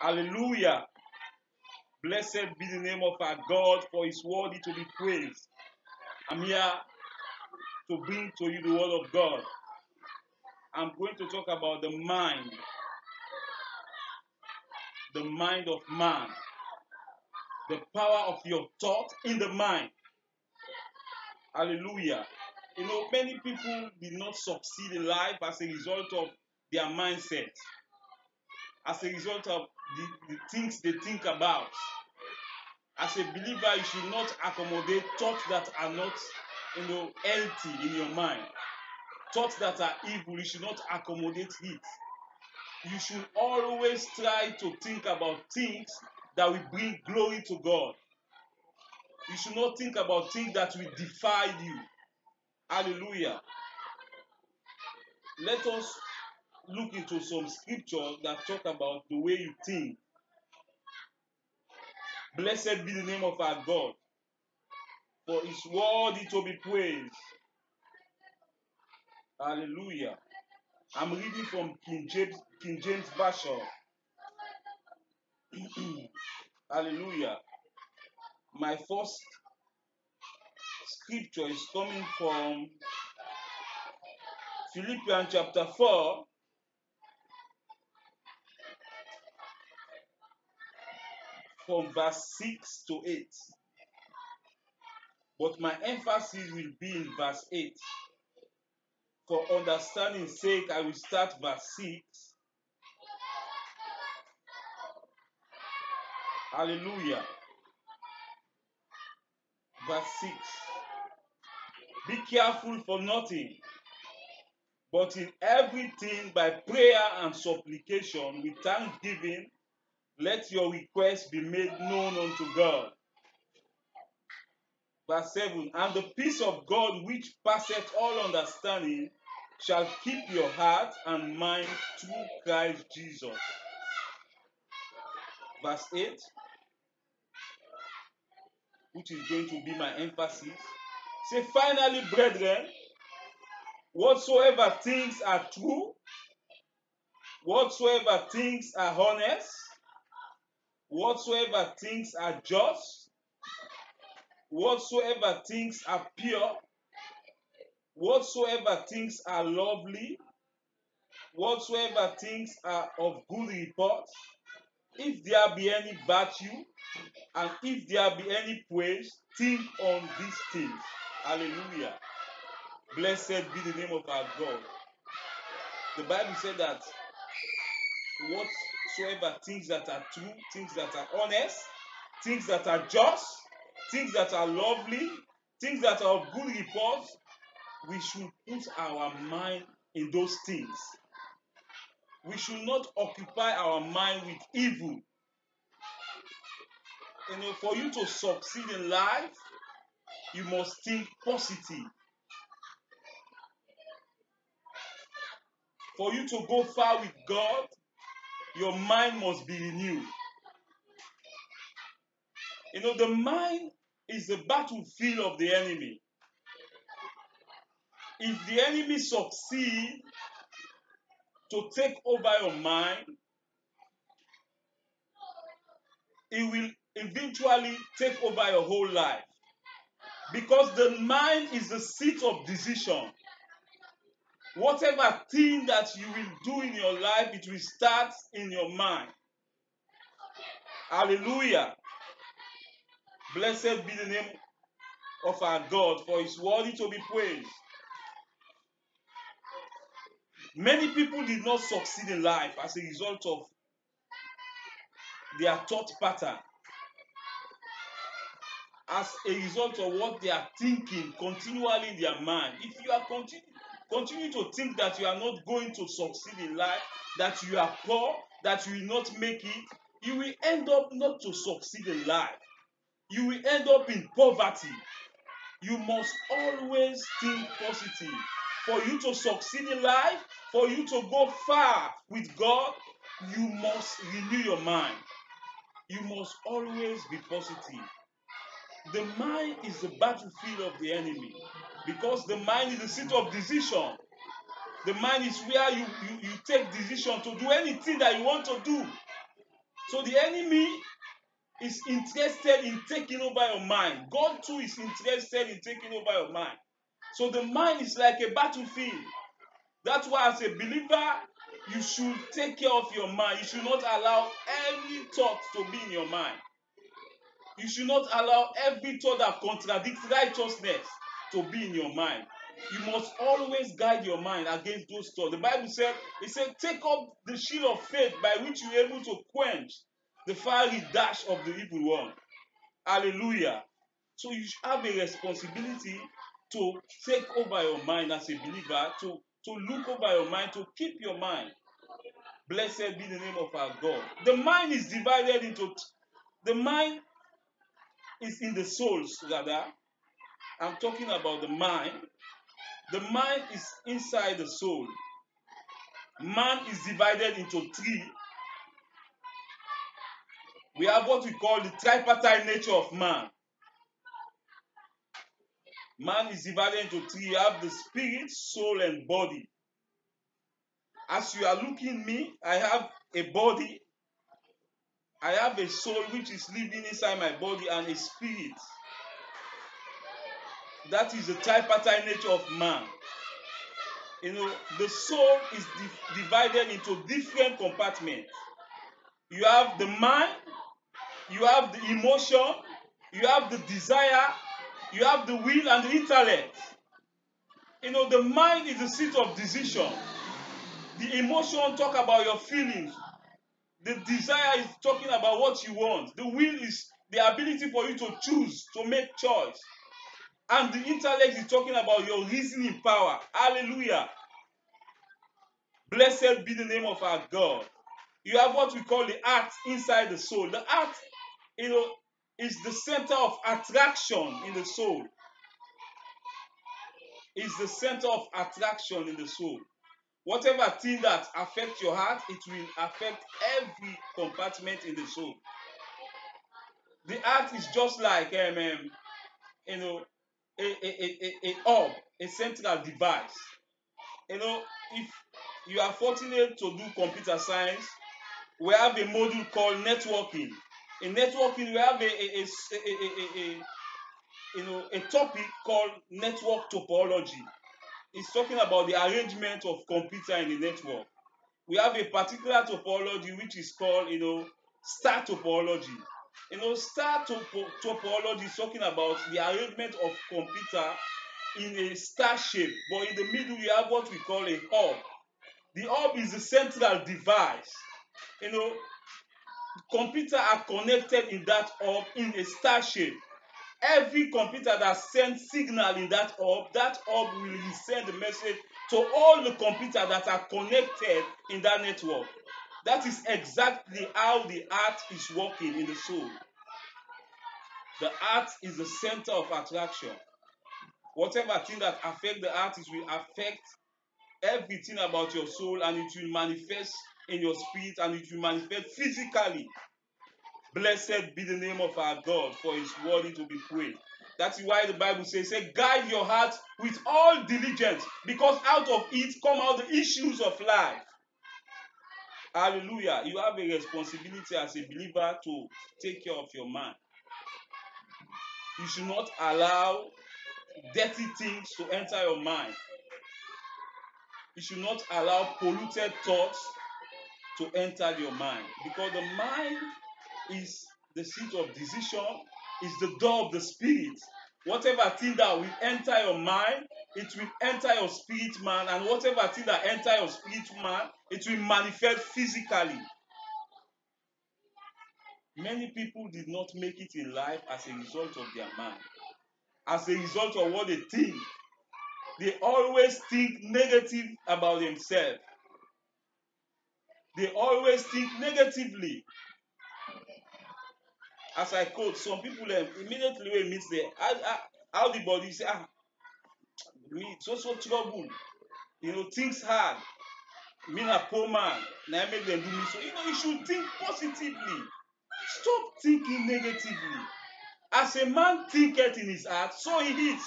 Hallelujah. Blessed be the name of our God, for He's worthy to be praised. I'm here to bring to you the word of God. I'm going to talk about the mind of man, the power of your thought in the mind. Hallelujah. You know, many people did not succeed in life as a result of their mindset, as a result of the things they think about. As a believer, you should not accommodate thoughts that are not, healthy in your mind. Thoughts that are evil, you should not accommodate it. You should always try to think about things that will bring glory to God. You should not think about things that will defile you. Hallelujah. Let us look into some scriptures that talk about the way you think. Blessed be the name of our God, for He's worthy to be praised. Hallelujah. I'm reading from King James Version. Hallelujah. My first scripture is coming from Philippians chapter 4. From verse 6 to 8. But my emphasis will be in verse 8. For understanding's sake, I will start verse 6. Hallelujah. Verse 6. Be careful for nothing, but in everything by prayer and supplication with thanksgiving, let your requests be made known unto God. Verse 7. And the peace of God which passeth all understanding shall keep your heart and mind through Christ Jesus. Verse 8, which is going to be my emphasis. Say, finally, brethren, whatsoever things are true, whatsoever things are honest, whatsoever things are just, whatsoever things are pure, whatsoever things are lovely, whatsoever things are of good report, if there be any virtue, and if there be any praise, think on these things. Hallelujah. Blessed be the name of our God. The Bible said that whatsoever things that are true, things that are honest, things that are just, things that are lovely, things that are of good report, we should put our mind in those things. We should not occupy our mind with evil. For you to succeed in life, you must think positive. For you to go far with God, your mind must be renewed. The mind is the battlefield of the enemy. If the enemy succeeds to take over your mind, he will eventually take over your whole life. Because the mind is the seat of decision. Whatever thing that you will do in your life, it will start in your mind. Hallelujah. Blessed be the name of our God, for He's worthy to be praised. Many people did not succeed in life as a result of their thought pattern, as a result of what they are thinking continually in their mind. If you are continue to think that you are not going to succeed in life, that you are poor, that you will not make it, you will end up not to succeed in life. You will end up in poverty. You must always think positive. For you to succeed in life, for you to go far with God, you must renew your mind. You must always be positive. The mind is the battlefield of the enemy, because the mind is the seat of decision. The mind is where you take decision to do anything that you want to do. So the enemy is interested in taking over your mind. God too is interested in taking over your mind. So the mind is like a battlefield. That's why as a believer, you should take care of your mind. You should not allow any thought to be in your mind. You should not allow every thought that contradicts righteousness to be in your mind. You must always guide your mind against those thoughts. The Bible said, it said, take up the shield of faith by which you are able to quench the fiery dash of the evil one. Hallelujah. So you have a responsibility to take over your mind as a believer, to look over your mind, to keep your mind. Blessed be the name of our God. The mind is divided into, the mind is in the souls, rather. I'm talking about the mind. The mind is inside the soul. Man is divided into three. We have what we call the tripartite nature of man. Man is divided into three. You have the spirit, soul, and body. As you are looking at me, I have a body. I have a soul which is living inside my body, and a spirit. That is the tripartite nature of man. You know, the soul is divided into different compartments. You have the mind, you have the emotion, you have the desire, you have the will and the intellect. You know, the mind is the seat of decision. The emotion talk about your feelings. The desire is talking about what you want. The will is the ability for you to choose, to make choice. And the intellect is talking about your reasoning power. Hallelujah. Blessed be the name of our God. You have what we call the heart inside the soul. The heart, you know, is the center of attraction in the soul. Is the center of attraction in the soul. Whatever thing that affects your heart, it will affect every compartment in the soul. The heart is just like you know, a hub, a central device. You know, if you are fortunate to do computer science, we have a module called networking. In networking, we have a topic called network topology. It's talking about the arrangement of computer in the network. We have a particular topology which is called, star topology. Star topology is talking about the arrangement of computer in a star shape, but in the middle you have what we call a hub. The hub is the central device. Computers are connected in that hub in a star shape. Every computer that sends signal in that hub will send the message to all the computers that are connected in that network. That is exactly how the heart is working in the soul. The heart is the center of attraction. Whatever thing that affects the heart, it will affect everything about your soul, and it will manifest in your spirit, and it will manifest physically. Blessed be the name of our God, for his worthy to be praised. That is why the Bible says, guide your heart with all diligence, because out of it come out the issues of life. Hallelujah. You have a responsibility as a believer to take care of your mind. You should not allow dirty things to enter your mind. You should not allow polluted thoughts to enter your mind, because the mind is the seat of decision, is the door of the spirit. Whatever thing that will enter your mind, it will enter your spirit man, and whatever thing that enter your spirit man, it will manifest physically. Many people did not make it in life as a result of their mind, as a result of what they think. They always think negative about themselves. They always think negatively. As I quote, some people immediately when meet how the body say, me so trouble, things hard. Me a poor man, now I make them do me so. You should think positively. Stop thinking negatively. As a man thinketh in his heart, so he is.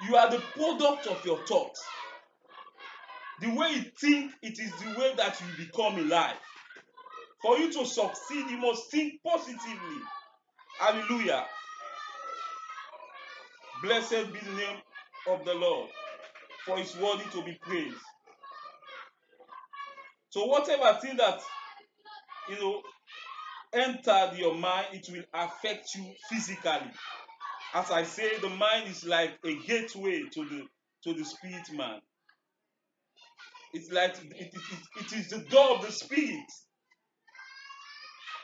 You are the product of your thoughts. The way you think, it is the way that you become in life. For you to succeed, you must think positively. Hallelujah. Blessed be the name of the Lord, for He's worthy to be praised. So whatever thing that entered your mind, it will affect you physically. As I say, the mind is like a gateway to the spirit man. It's like it is the door of the spirit.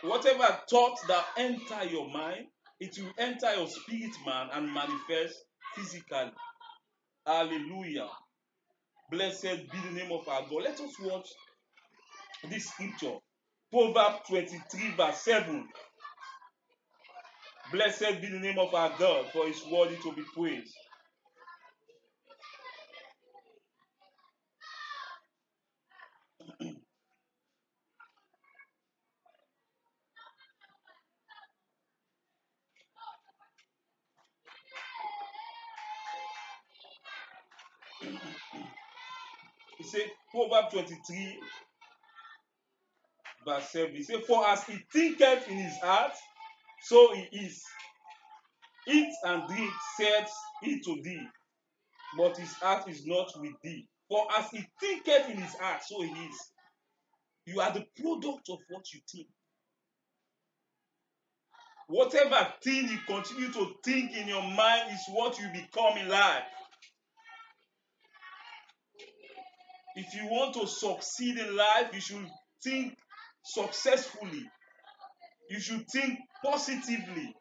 Whatever thoughts that enter your mind, it will enter your spirit man and manifest physically. Hallelujah. Blessed be the name of our God. Let us watch this scripture. Proverbs 23 verse 7. Blessed be the name of our God, for He's worthy to be praised. He said, Proverbs 23 verse 7. He said, for as he thinketh in his heart, so he is. Eat and drink, saith he to thee, but his heart is not with thee. For as he thinketh in his heart, so he is. You are the product of what you think. Whatever thing you continue to think in your mind is what you become in life. If you want to succeed in life, you should think successfully. You should think positively.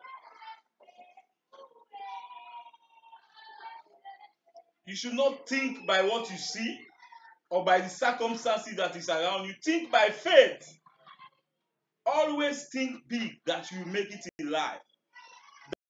You should not think by what you see or by the circumstances that is around you. Think by faith. Always think big that you make it in life.